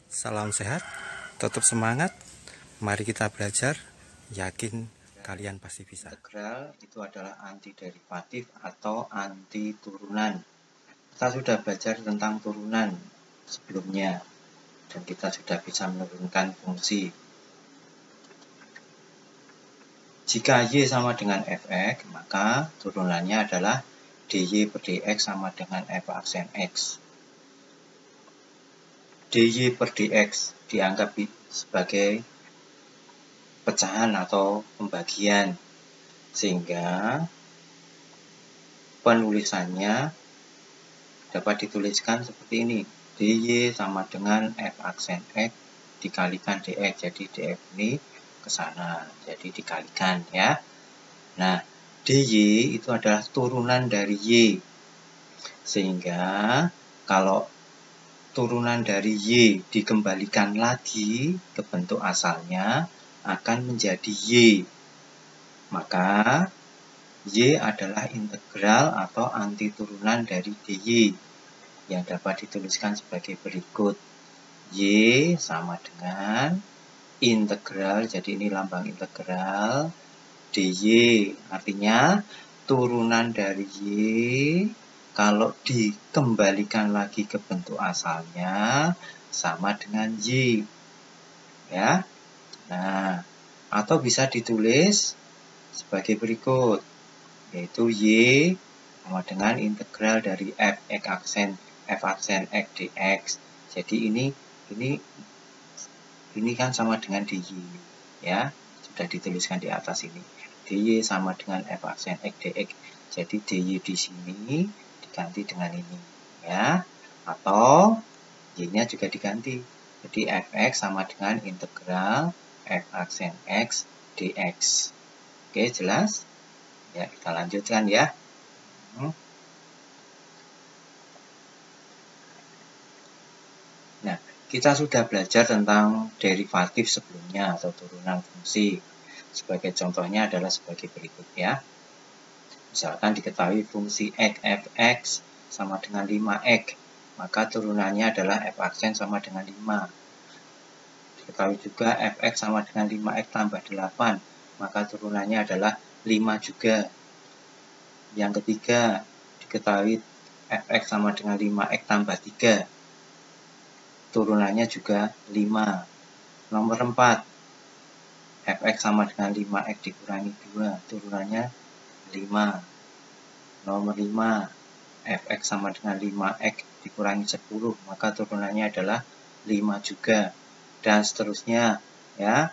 Salam sehat, tetap semangat. Mari kita belajar. Yakin kalian pasti bisa. Integral itu adalah antiderivatif atau anti turunan. Kita sudah belajar tentang turunan sebelumnya dan kita sudah bisa menurunkan fungsi. Jika y sama dengan fx, maka turunannya adalah dy per dx sama dengan f aksen x. dy per dx dianggap sebagai pecahan atau pembagian, sehingga penulisannya dapat dituliskan seperti ini. dy sama dengan f aksen x dikalikan dx. Jadi dx ini ke sana, jadi dikalikan ya. Nah, dy itu adalah turunan dari y. Sehingga kalau turunan dari y dikembalikan lagi ke bentuk asalnya akan menjadi y. Maka y adalah integral atau anti turunan dari dy yang dapat dituliskan sebagai berikut. Y sama dengan integral, jadi ini lambang integral dy, artinya turunan dari y kalau dikembalikan lagi ke bentuk asalnya sama dengan y ya. Nah, atau bisa ditulis sebagai berikut, yaitu y sama dengan integral dari f aksen x dx. Jadi ini kan sama dengan dy ya, sudah dituliskan di atas ini. Dy sama dengan f aksen x dx. Jadi dy di sini diganti dengan ini ya, atau y-nya juga diganti. Jadi fx sama dengan integral f aksen x dx. Oke, jelas? Ya, kita lanjutkan ya. Nah, kita sudah belajar tentang derivatif sebelumnya atau turunan fungsi. Sebagai contohnya adalah sebagai berikut ya. Misalkan diketahui fungsi x fx sama dengan 5x, maka turunannya adalah f aksen sama dengan 5. Diketahui juga fx sama dengan 5x tambah 8, maka turunannya adalah 5 juga. Yang ketiga, diketahui fx sama dengan 5x tambah 3. Turunannya juga 5. Nomor 4, fx sama dengan 5x dikurangi 2, turunannya 5. Nomor 5, fx sama dengan 5x dikurangi 10, maka turunannya adalah 5 juga. Dan seterusnya ya.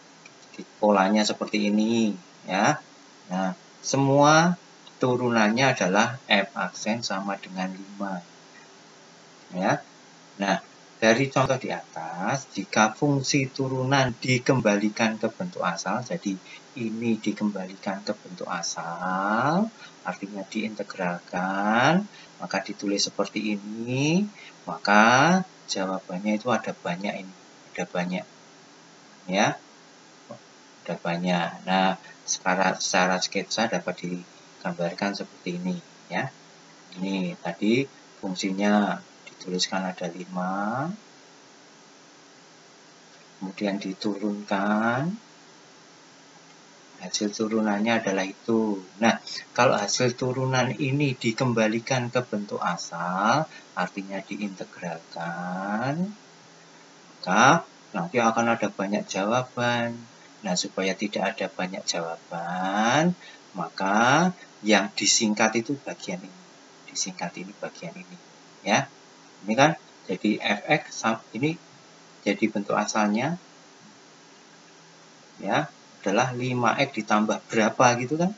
Polanya seperti ini ya. Nah, semua turunannya adalah f aksen sama dengan 5 ya. Nah, dari contoh di atas, jika fungsi turunan dikembalikan ke bentuk asal, jadi ini dikembalikan ke bentuk asal, artinya diintegralkan, maka ditulis seperti ini, maka jawabannya itu ada banyak ini, ada banyak ya, ada banyak. Nah, secara sketsa dapat digambarkan seperti ini ya. Ini tadi fungsinya dituliskan ada 5, kemudian diturunkan, hasil turunannya adalah itu. Nah, kalau hasil turunan ini dikembalikan ke bentuk asal, artinya diintegralkan, maka nanti akan ada banyak jawaban. Nah, supaya tidak ada banyak jawaban, maka yang disingkat itu bagian ini. Disingkat ini bagian ini ya. Ini kan jadi fx ini jadi bentuk asalnya ya adalah 5x ditambah berapa gitu kan,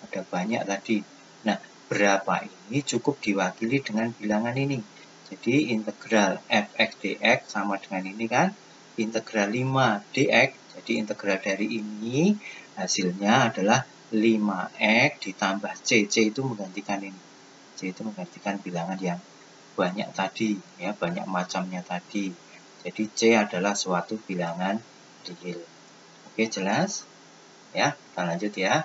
ada banyak tadi. Nah, berapa ini cukup diwakili dengan bilangan ini. Jadi integral fx dx sama dengan ini kan, integral 5 dx, jadi integral dari ini hasilnya adalah 5x ditambah c. C itu menggantikan ini, c itu menggantikan bilangan yang banyak tadi ya, banyak macamnya tadi. Jadi c adalah suatu bilangan real. Oke, jelas ya, kita lanjut ya.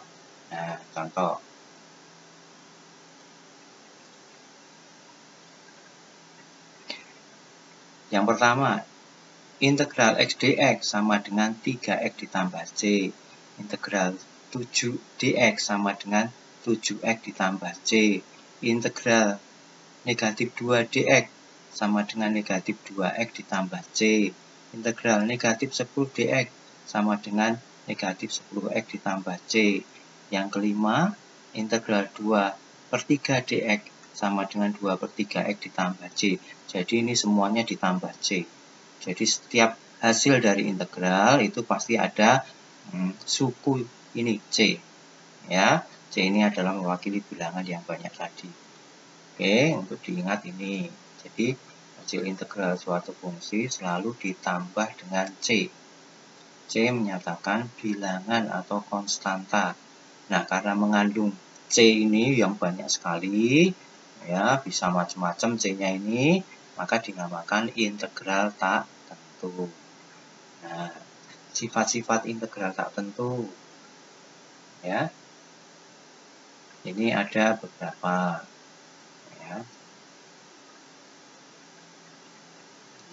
Nah, contoh yang pertama, integral x dx sama dengan 3x ditambah c. Integral 7 dx sama dengan 7x ditambah c. Integral negatif 2 dx sama dengan negatif 2x ditambah c. Integral negatif 10 dx sama dengan negatif 10x ditambah c. Yang kelima, integral 2/3 dx sama dengan 2/3x ditambah c. Jadi ini semuanya ditambah c. Jadi setiap hasil dari integral itu pasti ada suku ini c. Ya, c ini adalah mewakili bilangan yang banyak tadi. Oke, untuk diingat ini. Jadi hasil integral suatu fungsi selalu ditambah dengan c. C menyatakan bilangan atau konstanta. Nah, karena mengandung C ini yang banyak sekali, ya bisa macam-macam C-nya ini, maka dinamakan integral tak tentu. Nah, sifat-sifat integral tak tentu, ya, ini ada beberapa, ya.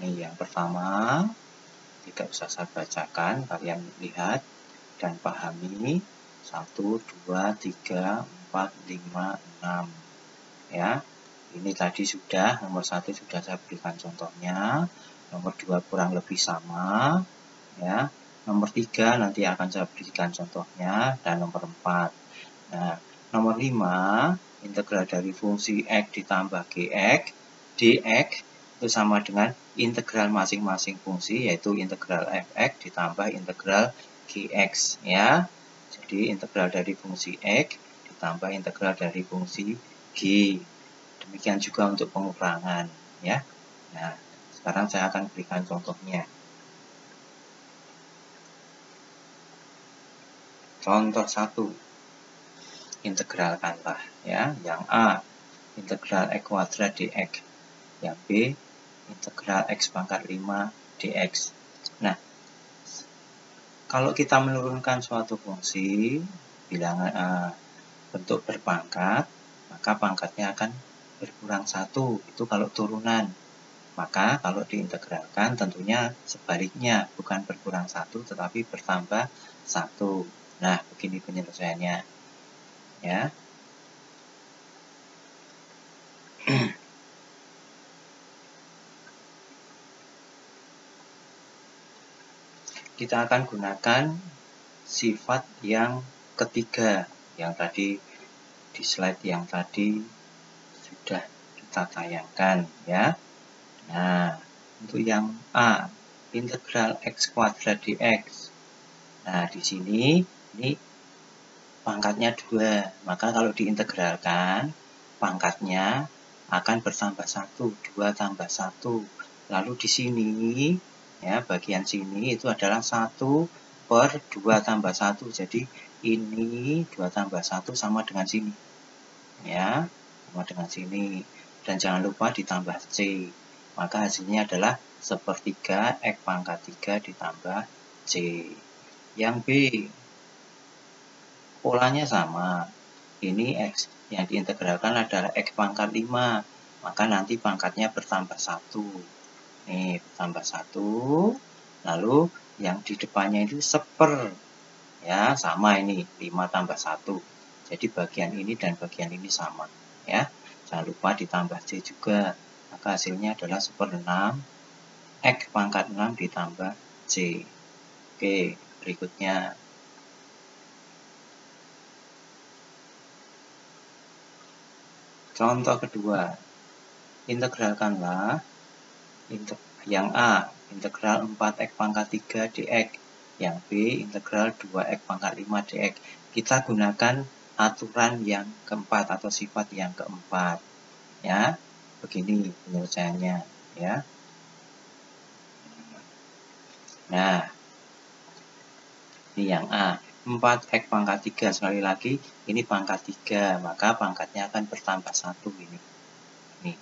Ini yang pertama, tidak usah saya bacakan, kalian lihat dan pahami. 1, 2, 3, 4, 5, 6. Ya, ini tadi sudah, nomor 1 sudah saya berikan contohnya, nomor 2 kurang lebih sama, ya. Nomor 3 nanti akan saya berikan contohnya, dan nomor 4. Nah, nomor 5, integral dari fungsi x ditambah gx, dx, itu sama dengan integral masing-masing fungsi, yaitu integral fx ditambah integral gx, ya. Jadi integral dari fungsi x ditambah integral dari fungsi g. Demikian juga untuk pengurangan, ya. Nah, sekarang saya akan berikan contohnya. Contoh 1. Integralkanlah, ya. Yang A, integral x kuadrat dx. Yang B, integral x pangkat 5 dx. Nah, kalau kita menurunkan suatu fungsi bilangan bentuk berpangkat, maka pangkatnya akan berkurang 1. Itu kalau turunan. Maka kalau diintegralkan tentunya sebaliknya, bukan berkurang 1 tetapi bertambah 1. Nah, begini penyelesaiannya. Ya. Kita akan gunakan sifat yang ketiga, yang tadi di slide yang tadi sudah kita tayangkan, ya. Nah, untuk yang A, integral x kuadrat dx. Nah, di sini ini pangkatnya 2. Maka kalau diintegralkan, pangkatnya akan bertambah 1, 2 tambah 1. Lalu di sini, ya, bagian sini itu adalah 1/2 tambah 1. Jadi ini 2 tambah 1 sama dengan sini. Ya, sama dengan sini. Dan jangan lupa ditambah C. Maka hasilnya adalah 1/3 x pangkat 3 ditambah C. Yang B, polanya sama. Ini x yang diintegralkan adalah x pangkat 5. Maka nanti pangkatnya bertambah 1. Nih, bertambah 1. Lalu yang di depannya itu 1/4. Ya, sama ini. 5 tambah 1. Jadi bagian ini dan bagian ini sama. Ya, jangan lupa ditambah C juga. Maka hasilnya adalah 1/6 x pangkat 6 ditambah C. Oke, berikutnya. Contoh kedua, integralkanlah yang A, integral 4x pangkat 3 dx. Yang B, integral 2x pangkat 5 dx. Kita gunakan aturan yang keempat atau sifat yang keempat. Ya, begini penyelesaiannya, ya. Nah, ini yang A, 4x pangkat 3. Sekali lagi, ini pangkat 3, maka pangkatnya akan bertambah 1 ini. Nih,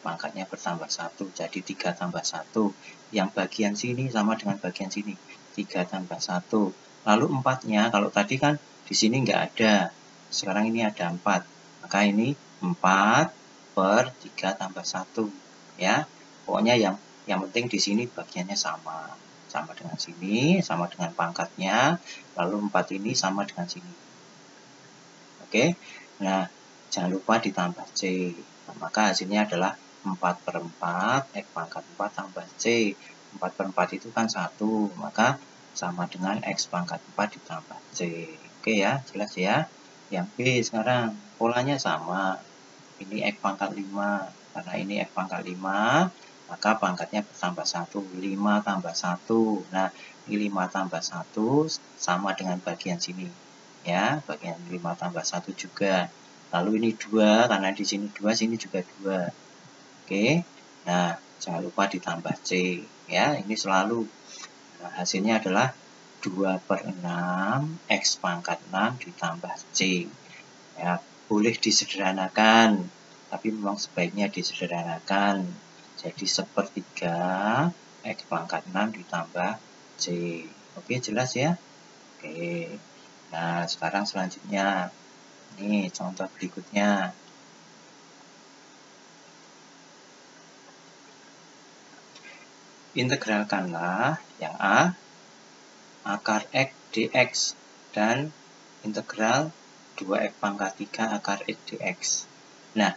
pangkatnya bertambah 1, jadi 3 tambah 1. Yang bagian sini sama dengan bagian sini, 3 tambah 1. Lalu 4-nya, kalau tadi kan di sini nggak ada, sekarang ini ada 4. Maka ini 4/3 tambah 1. Ya, pokoknya yang Yang penting di sini bagiannya sama dengan sini, sama dengan pangkatnya, lalu 4 ini sama dengan sini. Oke, nah jangan lupa ditambah C. Nah, maka hasilnya adalah 4/4 X pangkat 4 tambah C. 4/4 itu kan 1, maka sama dengan X pangkat 4 ditambah C. Oke ya, jelas ya. Yang B sekarang, polanya sama. Ini X pangkat 5, karena ini X pangkat 5, maka pangkatnya bertambah 1. 5 tambah 1. Nah, ini 5 tambah 1 sama dengan bagian sini. Ya, bagian 5 tambah 1 juga. Lalu ini 2, karena di sini 2, sini juga 2. Oke, nah jangan lupa ditambah C. Ya, ini selalu. Nah, hasilnya adalah 2/6 X pangkat 6 ditambah C. Ya, boleh disederhanakan, tapi memang sebaiknya disederhanakan. Jadi 1/3 X pangkat 6 ditambah C. Oke, jelas ya? Oke. Nah, sekarang selanjutnya. Ini contoh berikutnya. Integralkanlah yang A, akar X dx, dan integral 2x pangkat 3 akar X dx. Nah,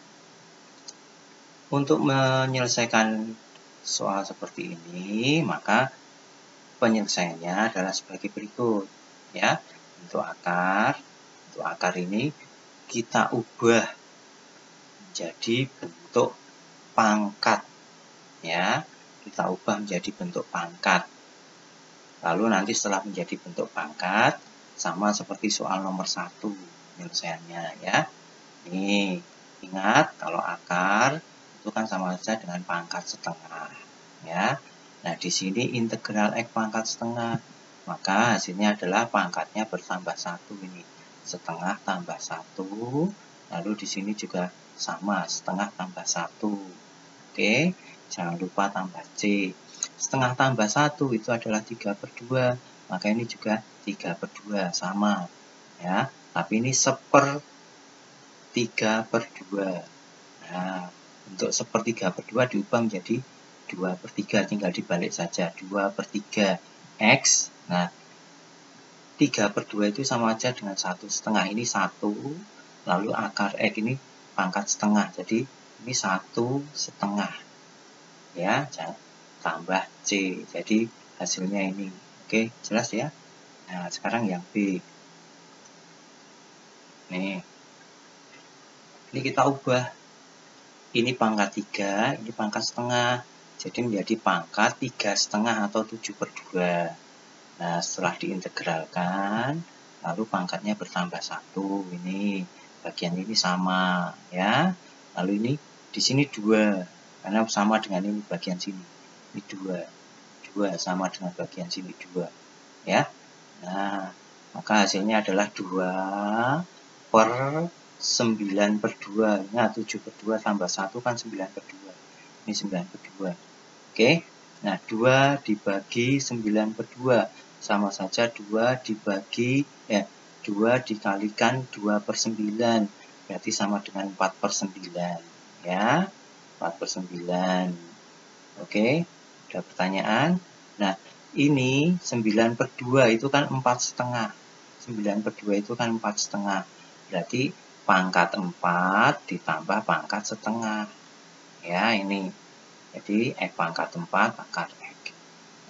untuk menyelesaikan soal seperti ini, maka penyelesaiannya adalah sebagai berikut. Ya, untuk akar ini kita ubah menjadi bentuk pangkat. Ya, kita ubah menjadi bentuk pangkat. Lalu nanti setelah menjadi bentuk pangkat, sama seperti soal nomor 1 penyelesaiannya ya. Nih, ingat kalau akar itu kan sama saja dengan pangkat setengah. Ya. Nah, di sini integral X pangkat setengah. Maka hasilnya adalah pangkatnya bertambah 1 ini. Setengah tambah 1. Lalu di sini juga sama, setengah tambah 1. Oke. Jangan lupa tambah C. Setengah tambah 1 itu adalah 3/2. Maka ini juga 3/2. Sama. Ya. Tapi ini 1/3/2. Nah, untuk 1/3/2 diubah menjadi 2/3. Tinggal dibalik saja. 2/3 X. Nah, 3/2 itu sama aja dengan 1/2. Ini 1. Lalu akar X ini pangkat setengah. Jadi, ini 1/2. Ya, tambah C. Jadi hasilnya ini. Oke, jelas ya? Nah, sekarang yang B. Nih. Ini kita ubah. Ini pangkat 3, ini pangkat setengah. Jadi menjadi pangkat 3/2 atau 7/2. Nah, setelah diintegralkan, lalu pangkatnya bertambah 1. Ini bagian ini sama, ya. Lalu ini di sini 2, karena sama dengan ini bagian sini. Ini 2 sama dengan bagian sini 2, ya. Nah, maka hasilnya adalah 2/9/2. Nah, 7/2 tambah 1 kan 9/2. Ini 9/2. Oke. Nah, 2 dibagi 9/2 sama saja 2 dikalikan 2/9. Berarti sama dengan 4/9. Ya. 4/9. Oke. Ada pertanyaan? Nah, ini 9/2 itu kan 4/2. 9/2 itu kan 4/2. Berarti pangkat 4 ditambah pangkat setengah. Ya, ini. Jadi, X pangkat 4 akar X.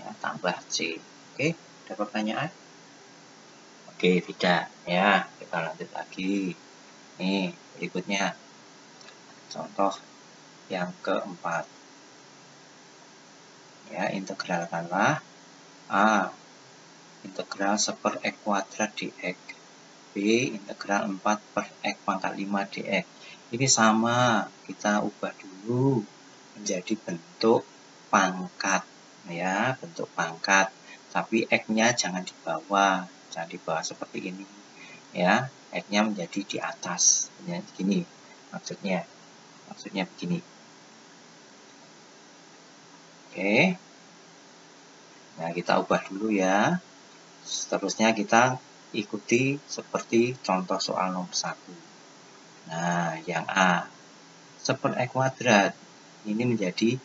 Ya, tambah C. Oke, ada pertanyaan? Oke, tidak. Ya, kita lanjut lagi. Nih, berikutnya. Contoh yang keempat. Ya, integralkanlah A. Integral 1/x² dx. B. Integral 4/x pangkat 5 dx. Ini sama, kita ubah dulu menjadi bentuk pangkat. Ya, bentuk pangkat. Tapi X-nya jangan di bawah. Jangan di bawah seperti ini. Ya, X-nya menjadi di atas. Begini maksudnya. Maksudnya begini. Oke. Nah, kita ubah dulu ya. Seterusnya kita ikuti seperti contoh soal nomor 1. Nah, yang A. 1/x². Ini menjadi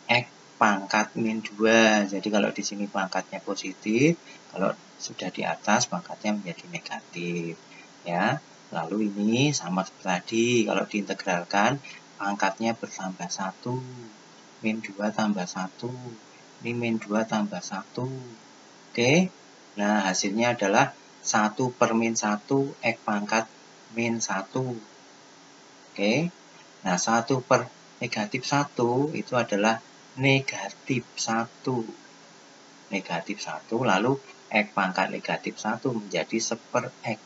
X pangkat min 2. Jadi kalau di sini pangkatnya positif, kalau sudah di atas pangkatnya menjadi negatif. Ya. Lalu ini sama seperti tadi, kalau diintegralkan pangkatnya bertambah 1. Min 2 tambah 1. Ini min 2 tambah 1. Oke. Nah, hasilnya adalah 1 per min 1 X pangkat min 1. Oke. Nah, 1 per negatif 1 itu adalah negatif 1. Negatif 1, lalu X pangkat negatif 1 menjadi 1/X.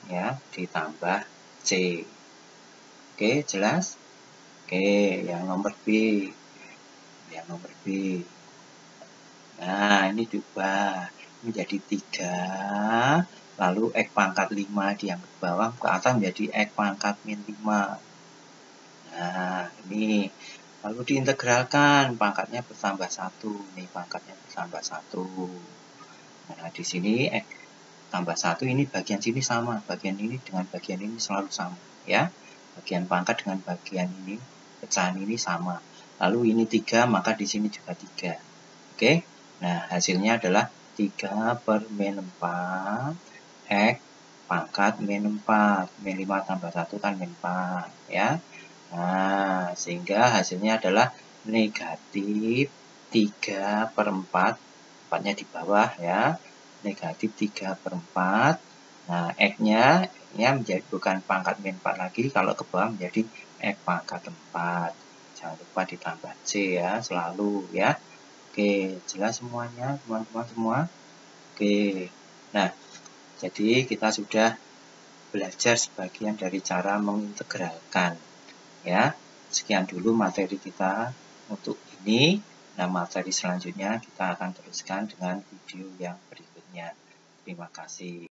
Ya, ditambah C. Oke, jelas? Oke, yang nomor B. Yang nomor B. Nah, ini diubah menjadi 3. Lalu X pangkat 5 diangkat ke bawah, ke atas menjadi X pangkat min 5. Nah, ini. Lalu diintegralkan, pangkatnya bertambah 1. Ini pangkatnya bertambah 1. Nah, di sini X tambah 1, ini bagian sini sama. Bagian ini dengan bagian ini selalu sama. Ya, bagian pangkat dengan bagian ini, pecahan ini sama. Lalu ini 3, maka di sini juga 3. Oke, nah hasilnya adalah 3 per min 4 X pangkat min 4. Min 5 tambah 1 kan min 4. Ya. Nah, sehingga hasilnya adalah negatif 3 per 4. 4-nya di bawah ya. Negatif 3 per 4. Nah, X-nya menjadi bukan pangkat min 4 lagi. Kalau ke bawah menjadi X pangkat 4. Jangan lupa ditambah C ya, selalu ya. Oke, jelas semuanya teman-teman semua? Oke, nah jadi kita sudah belajar sebagian dari cara mengintegralkan ya. Sekian dulu materi kita untuk ini. Nah, materi selanjutnya kita akan teruskan dengan video yang berikutnya. Terima kasih.